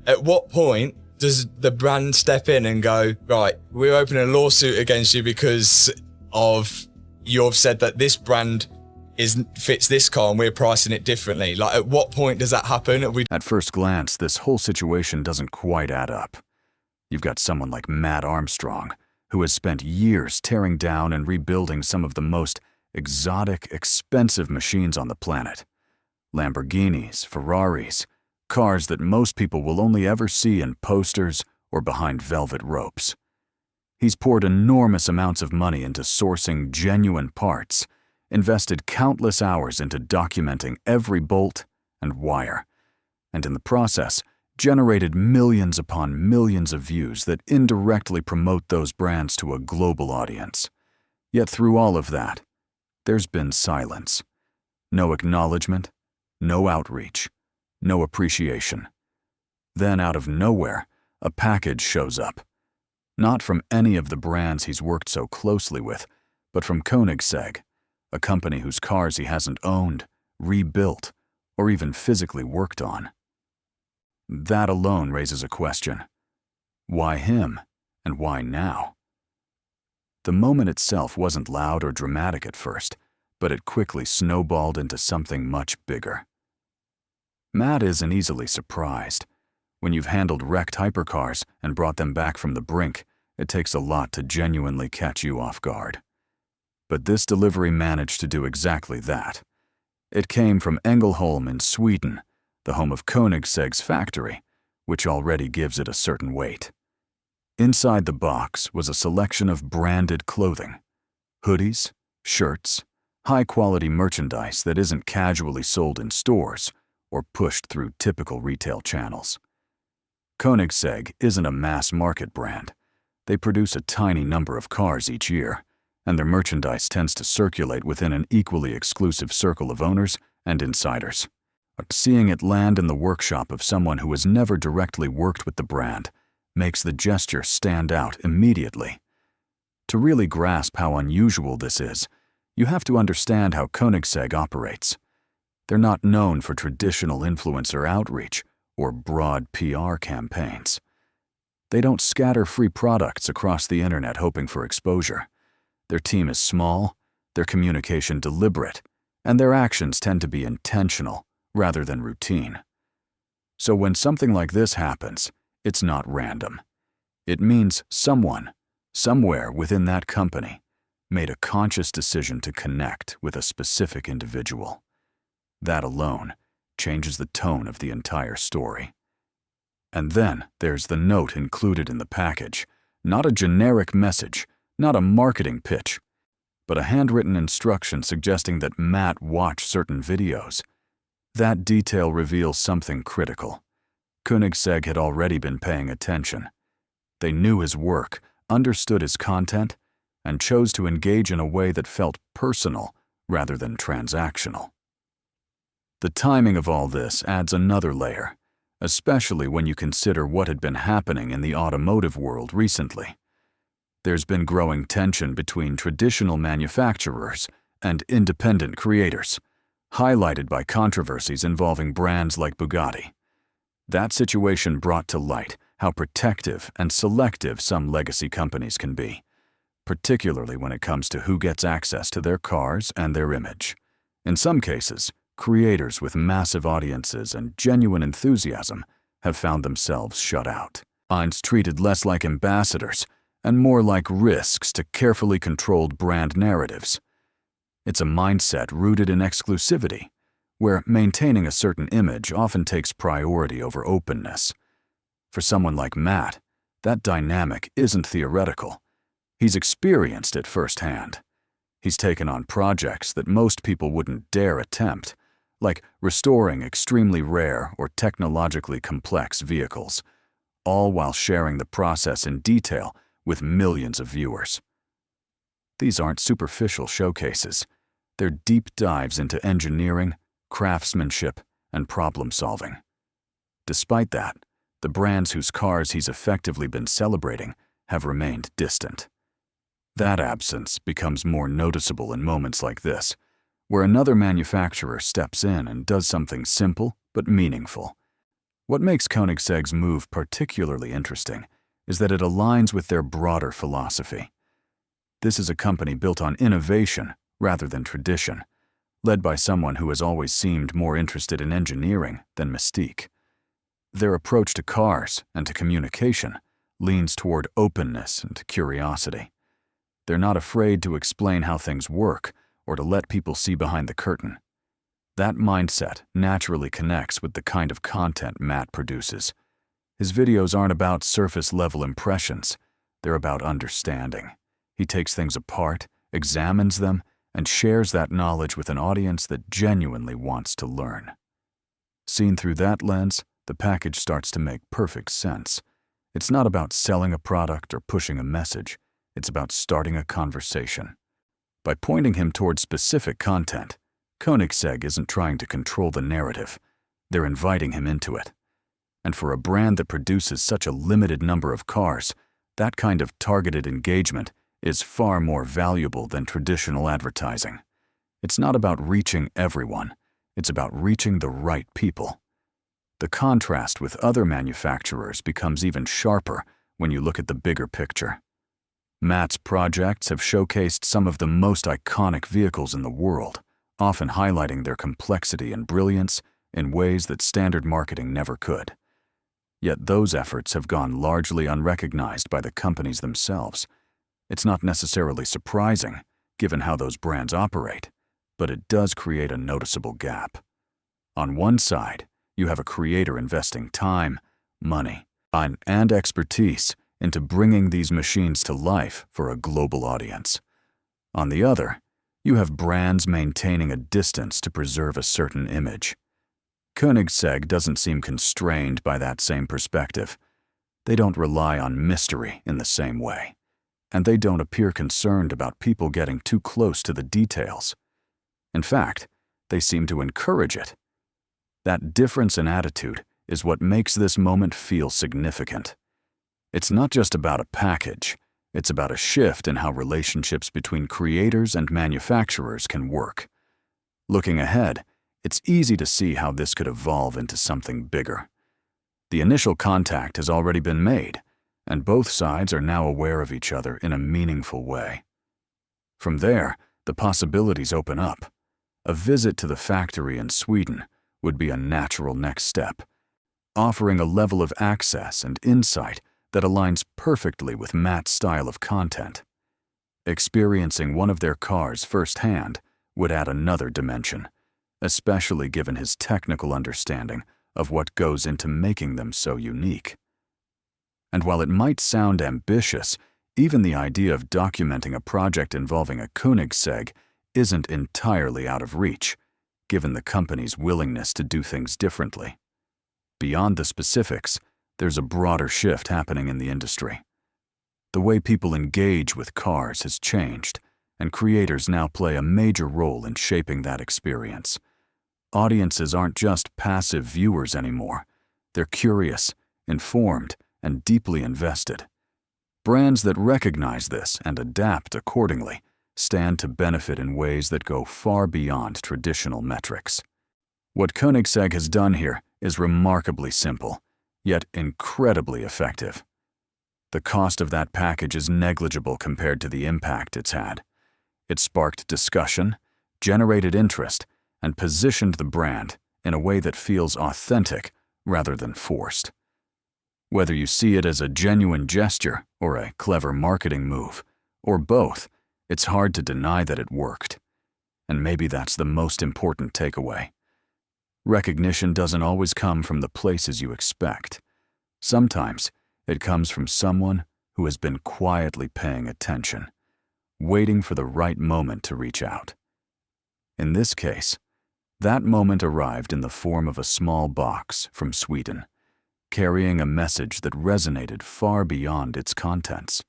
At what point does the brand step in and go, right, we're opening a lawsuit against you because of you've said that this brand fits this car and we're pricing it differently? Like, at what point does that happen? At first glance, this whole situation doesn't quite add up. You've got someone like Mat Armstrong, who has spent years tearing down and rebuilding some of the most exotic, expensive machines on the planet. Lamborghinis, Ferraris, cars that most people will only ever see in posters or behind velvet ropes. He's poured enormous amounts of money into sourcing genuine parts, invested countless hours into documenting every bolt and wire, and in the process, generated millions upon millions of views that indirectly promote those brands to a global audience. Yet through all of that, there's been silence. No acknowledgement, no outreach, no appreciation. Then out of nowhere, a package shows up. Not from any of the brands he's worked so closely with, but from Koenigsegg, a company whose cars he hasn't owned, rebuilt, or even physically worked on. That alone raises a question. Why him, and why now? The moment itself wasn't loud or dramatic at first, but it quickly snowballed into something much bigger. Mat isn't easily surprised. When you've handled wrecked hypercars and brought them back from the brink, it takes a lot to genuinely catch you off guard. But this delivery managed to do exactly that. It came from Ängelholm in Sweden, the home of Koenigsegg's factory, which already gives it a certain weight. Inside the box was a selection of branded clothing, hoodies, shirts, high-quality merchandise that isn't casually sold in stores or pushed through typical retail channels. Koenigsegg isn't a mass-market brand. They produce a tiny number of cars each year, and their merchandise tends to circulate within an equally exclusive circle of owners and insiders. But seeing it land in the workshop of someone who has never directly worked with the brand makes the gesture stand out immediately. To really grasp how unusual this is, you have to understand how Koenigsegg operates. They're not known for traditional influencer outreach or broad PR campaigns. They don't scatter free products across the internet hoping for exposure. Their team is small, their communication deliberate, and their actions tend to be intentional rather than routine. So when something like this happens, it's not random. It means someone, somewhere within that company, made a conscious decision to connect with a specific individual. That alone changes the tone of the entire story. And then there's the note included in the package, not a generic message, not a marketing pitch, but a handwritten instruction suggesting that Mat watch certain videos. That detail reveals something critical. Koenigsegg had already been paying attention. They knew his work, understood his content, and chose to engage in a way that felt personal rather than transactional. The timing of all this adds another layer, especially when you consider what had been happening in the automotive world recently. There's been growing tension between traditional manufacturers and independent creators, highlighted by controversies involving brands like Bugatti. That situation brought to light how protective and selective some legacy companies can be, particularly when it comes to who gets access to their cars and their image. In some cases, creators with massive audiences and genuine enthusiasm have found themselves shut out. Brands treated less like ambassadors and more like risks to carefully controlled brand narratives. It's a mindset rooted in exclusivity, where maintaining a certain image often takes priority over openness. For someone like Mat, that dynamic isn't theoretical. He's experienced it firsthand. He's taken on projects that most people wouldn't dare attempt, like restoring extremely rare or technologically complex vehicles, all while sharing the process in detail with millions of viewers. These aren't superficial showcases. They're deep dives into engineering, craftsmanship, and problem-solving. Despite that, the brands whose cars he's effectively been celebrating have remained distant. That absence becomes more noticeable in moments like this, where another manufacturer steps in and does something simple but meaningful. What makes Koenigsegg's move particularly interesting is that it aligns with their broader philosophy. This is a company built on innovation rather than tradition, led by someone who has always seemed more interested in engineering than mystique. Their approach to cars and to communication leans toward openness and curiosity. They're not afraid to explain how things work or to let people see behind the curtain. That mindset naturally connects with the kind of content Mat produces. His videos aren't about surface-level impressions. They're about understanding. He takes things apart, examines them, and shares that knowledge with an audience that genuinely wants to learn. Seen through that lens, the package starts to make perfect sense. It's not about selling a product or pushing a message. It's about starting a conversation. By pointing him towards specific content, Koenigsegg isn't trying to control the narrative. They're inviting him into it. And for a brand that produces such a limited number of cars, that kind of targeted engagement is far more valuable than traditional advertising. It's not about reaching everyone. It's about reaching the right people. The contrast with other manufacturers becomes even sharper when you look at the bigger picture. Mat's projects have showcased some of the most iconic vehicles in the world, often highlighting their complexity and brilliance in ways that standard marketing never could. Yet those efforts have gone largely unrecognized by the companies themselves. It's not necessarily surprising, given how those brands operate, but it does create a noticeable gap. On one side, you have a creator investing time, money, and expertise into bringing these machines to life for a global audience. On the other, you have brands maintaining a distance to preserve a certain image. Koenigsegg doesn't seem constrained by that same perspective. They don't rely on mystery in the same way, and they don't appear concerned about people getting too close to the details. In fact, they seem to encourage it. That difference in attitude is what makes this moment feel significant. It's not just about a package, it's about a shift in how relationships between creators and manufacturers can work. Looking ahead, it's easy to see how this could evolve into something bigger. The initial contact has already been made, and both sides are now aware of each other in a meaningful way. From there, the possibilities open up. A visit to the factory in Sweden would be a natural next step, offering a level of access and insight that aligns perfectly with Mat's style of content. Experiencing one of their cars firsthand would add another dimension, especially given his technical understanding of what goes into making them so unique. And while it might sound ambitious, even the idea of documenting a project involving a Koenigsegg isn't entirely out of reach, given the company's willingness to do things differently. Beyond the specifics, there's a broader shift happening in the industry. The way people engage with cars has changed, and creators now play a major role in shaping that experience. Audiences aren't just passive viewers anymore. They're curious, informed, and deeply invested. Brands that recognize this and adapt accordingly stand to benefit in ways that go far beyond traditional metrics. What Koenigsegg has done here is remarkably simple, yet incredibly effective. The cost of that package is negligible compared to the impact it's had. It sparked discussion, generated interest, and positioned the brand in a way that feels authentic rather than forced. Whether you see it as a genuine gesture or a clever marketing move, or both, it's hard to deny that it worked. And maybe that's the most important takeaway. Recognition doesn't always come from the places you expect. Sometimes it comes from someone who has been quietly paying attention, waiting for the right moment to reach out. In this case, that moment arrived in the form of a small box from Sweden, carrying a message that resonated far beyond its contents.